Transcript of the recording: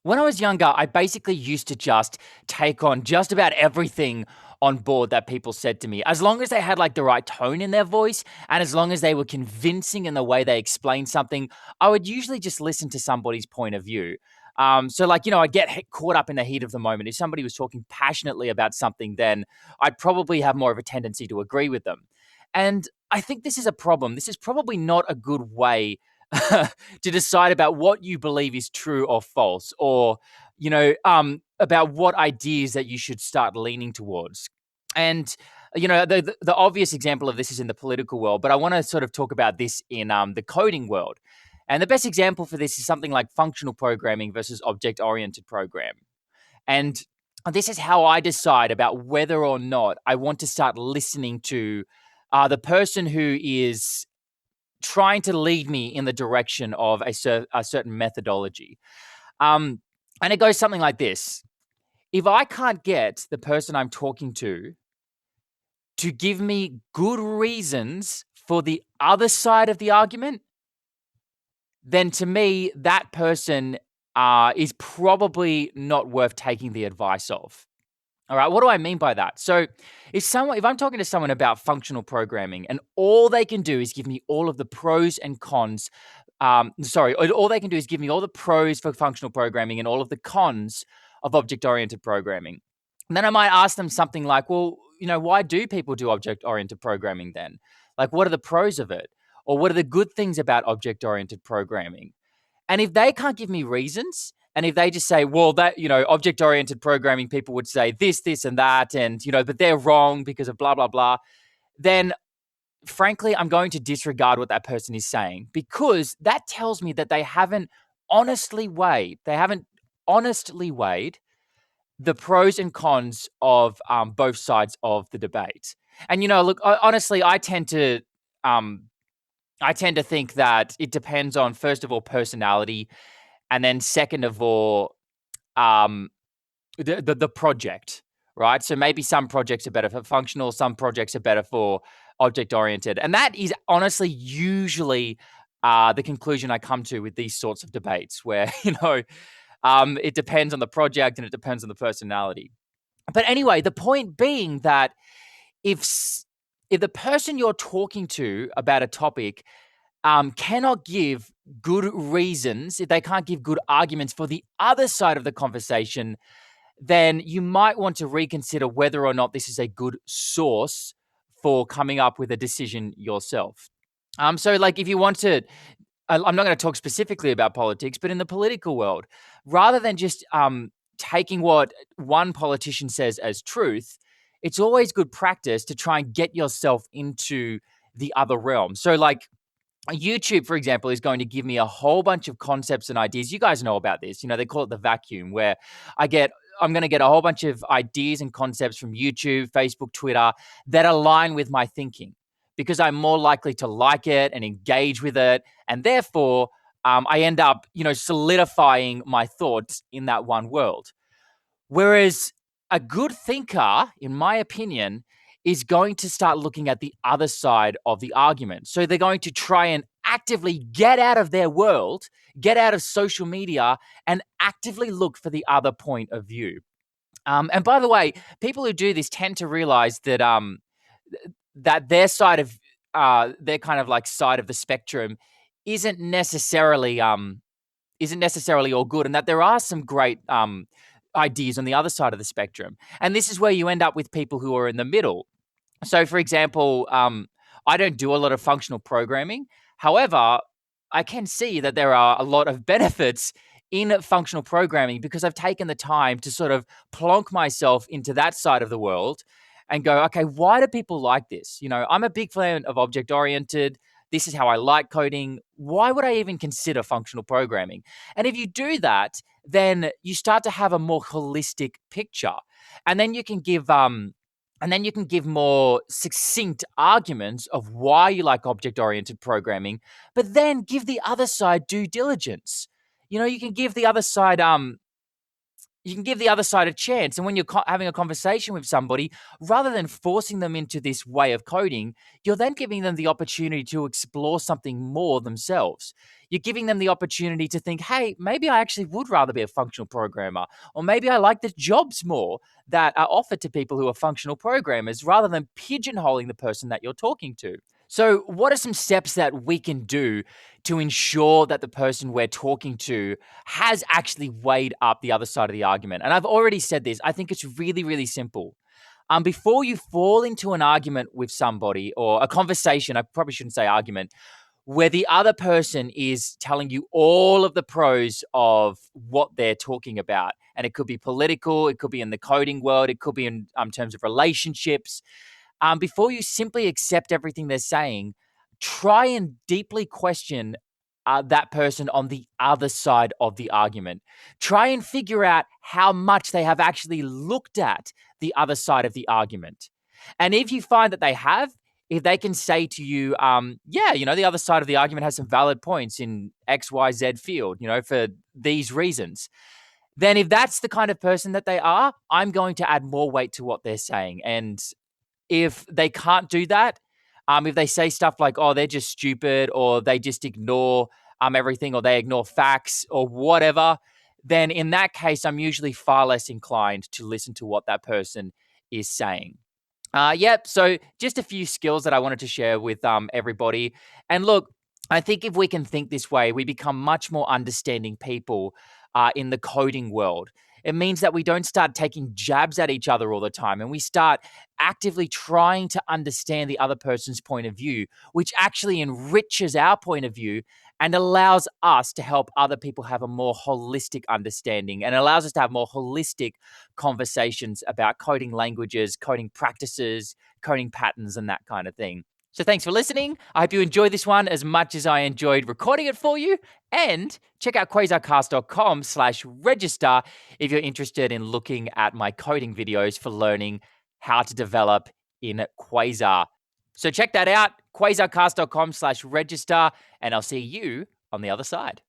When I was younger, I basically used to just take on just about everything on board that people said to me, as long as they had like the right tone in their voice and as long as they were convincing in the way they explained something, I would usually just listen to somebody's point of view. So, like, I'd get caught up in the heat of the moment. If somebody was talking passionately about something, then I'd probably have more of a tendency to agree with them. And I think this is a problem. This is probably not a good way to decide about what you believe is true or false, or about what ideas that you should start leaning towards. And the obvious example of this is in the political world, but I want to sort of talk about this in the coding world. And the best example for this is something like functional programming versus object oriented program. And this is how I decide about whether or not I want to start listening to the person who is trying to lead me in the direction of a certain methodology. Um, and it goes something like this. If I can't get the person I'm talking to give me good reasons for the other side of the argument, then to me, that person is probably not worth taking the advice of. All right, what do I mean by that? So, if I'm talking to someone about functional programming and all they can do is give me all of the pros and cons, all they can do is give me all the pros for functional programming and all of the cons of object-oriented programming. And then I might ask them something like, "Well, why do people do object-oriented programming then? Like, what are the pros of it, or what are the good things about object-oriented programming?" And if they can't give me reasons, and if they just say, well, that, object oriented programming people would say this, and that, and, but they're wrong because of blah, blah, blah, then frankly, I'm going to disregard what that person is saying because that tells me that they haven't honestly weighed the pros and cons of both sides of the debate. And, look, honestly, um, I tend to think that it depends on, first of all, personality, and then second of all, um, the project, right? So maybe some projects are better for functional, some projects are better for object oriented, and that is honestly usually the conclusion I come to with these sorts of debates, where it depends on the project and it depends on the personality. But anyway, the point being that if if the person you're talking to about a topic cannot give good reasons, if they can't give good arguments for the other side of the conversation, then you might want to reconsider whether or not this is a good source for coming up with a decision yourself. So like if you want to, I'm not going to talk specifically about politics, but in the political world, rather than just taking what one politician says as truth, it's always good practice to try and get yourself into the other realm. So like YouTube, for example, is going to give me a whole bunch of concepts and ideas. You guys know about this. They call it the vacuum, where I get I'm going to get a whole bunch of ideas and concepts from YouTube, Facebook, Twitter that align with my thinking because I'm more likely to like it and engage with it. And therefore, I end up, solidifying my thoughts in that one world. Whereas a good thinker, in my opinion, is going to start looking at the other side of the argument. So they're going to try and actively get out of their world, get out of social media, and actively look for the other point of view. And by the way, people who do this tend to realize that their kind of like side of the spectrum isn't necessarily all good, and that there are some great ideas on the other side of the spectrum. And this is where you end up with people who are in the middle. So, for example, I don't do a lot of functional programming. However, I can see that there are a lot of benefits in functional programming because I've taken the time to sort of plonk myself into that side of the world and go, okay, why do people like this? I'm a big fan of object oriented. This is how I like coding. Why would I even consider functional programming? And if you do that, then you start to have a more holistic picture. And then you can give more succinct arguments of why you like object oriented programming, but then give the other side due diligence. You can give the other side you can give the other side a chance. And when you're having a conversation with somebody, rather than forcing them into this way of coding, you're then giving them the opportunity to explore something more themselves. You're giving them the opportunity to think, hey, maybe I actually would rather be a functional programmer, or maybe I like the jobs more that are offered to people who are functional programmers, rather than pigeonholing the person that you're talking to. So, what are some steps that we can do to ensure that the person we're talking to has actually weighed up the other side of the argument? And I've already said this. I think it's really, really simple. Before you fall into an argument with somebody or a conversation, I probably shouldn't say argument, where the other person is telling you all of the pros of what they're talking about. And it could be political, it could be in the coding world, it could be in terms of relationships. Before you simply accept everything they're saying, try and deeply question that person on the other side of the argument. Try and figure out how much they have actually looked at the other side of the argument. And if you find that they have, if they can say to you, yeah, the other side of the argument has some valid points in XYZ field, for these reasons, then if that's the kind of person that they are, I'm going to add more weight to what they're saying. And if they can't do that, if they say stuff like, "Oh, they're just stupid," or they just ignore everything, or they ignore facts, or whatever, then in that case, I'm usually far less inclined to listen to what that person is saying. Yep. So just a few skills that I wanted to share with everybody. And look, I think if we can think this way, we become much more understanding people in the coding world. It means that we don't start taking jabs at each other all the time, and we start actively trying to understand the other person's point of view, which actually enriches our point of view and allows us to help other people have a more holistic understanding, and allows us to have more holistic conversations about coding languages, coding practices, coding patterns, and that kind of thing. So thanks for listening. I hope you enjoyed this one as much as I enjoyed recording it for you. And check out quasarcast.com/register if you're interested in looking at my coding videos for learning how to develop in Quasar. So check that out, quasarcast.com/register, and I'll see you on the other side.